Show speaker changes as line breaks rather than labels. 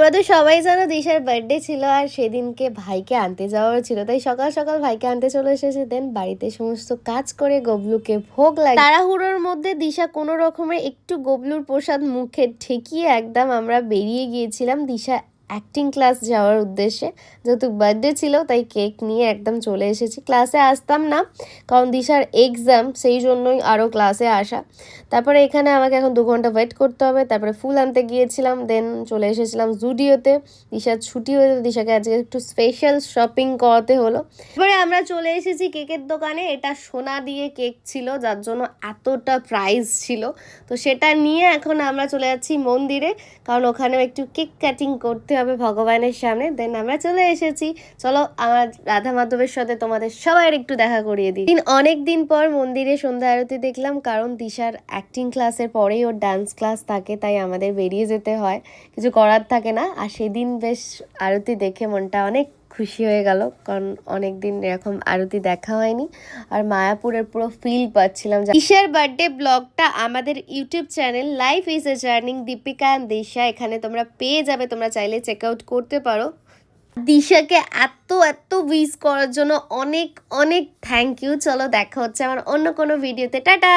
তোমরা তো সবাই জানো দিশার বার্থডে ছিল আর সেদিনকে ভাইকে আনতে যাওয়ার ছিল, তাই সকাল সকাল ভাইকে আনতে চলে এসেছে। দেন বাড়িতে সমস্ত কাজ করে গবলুকে ভোগ লাগে। তাড়াহুড়োর মধ্যে দিশা কোনো রকমের একটু গবলুর প্রসাদ মুখে ঠেকিয়ে একদম আমরা বেরিয়ে গিয়েছিলাম দিশা অ্যাক্টিং ক্লাস যাওয়ার উদ্দেশ্যে। যেহেতু বার্থডে ছিল তাই কেক নিয়ে একদম চলে এসেছি। ক্লাসে আসতাম না কারণ দিশার এক্সাম, সেই জন্যই আরও ক্লাসে আসা। তারপরে এখানে আমাকে এখন 2 ঘন্টা ওয়েট করতে হবে। তারপরে ফুল আনতে গিয়েছিলাম, দেন চলে এসেছিলাম জুডিওতে। দিশার ছুটি হয়েছে, দিশাকে আজকে একটু স্পেশাল শপিং করাতে হলো। এবারে আমরা চলে এসেছি কেকের দোকানে। এটা সোনা দিয়ে কেক ছিল, যার জন্য এতটা প্রাইস ছিল। তো সেটা নিয়ে এখন আমরা চলে যাচ্ছি মন্দিরে, কারণ ওখানেও একটু কেক কাটিং করতে হবে ভগবানের সামনে। দেন আমরা চলে এসেছি। চলো আমার রাধা মাধবের সাথে তোমাদের সবাই একটু দেখা করিয়ে দিই। অনেক দিন পর মন্দিরে সন্ধ্যা আরতি দেখলাম, কারণ দিশার অ্যাক্টিং ক্লাসের পরেই ওর ডান্স ক্লাস থাকে, তাই আমাদের বেরিয়ে যেতে হয়, কিছু করার থাকে না। আর সেদিন বেশ আরতি দেখে মনটা অনেক খুশি হয়ে গেল, কারণ অনেক দিন এরকম আরতি দেখা হয়নি। আর মায়াপুরের পুরো ফিল পাচ্ছিলাম। দিশার বার্থডে ব্লগটা আমাদের YouTube channel life is a journey Deepika and Disha, এখানে তোমরা পেয়ে যাবে, তোমরা চাইলে চেক আউট করতে পারো। দিশাকে এত এত উইশ করার জন্য অনেক অনেক থ্যাংক ইউ। চলো দেখা হচ্ছে আমার অন্য কোনো ভিডিওতে। টাটা।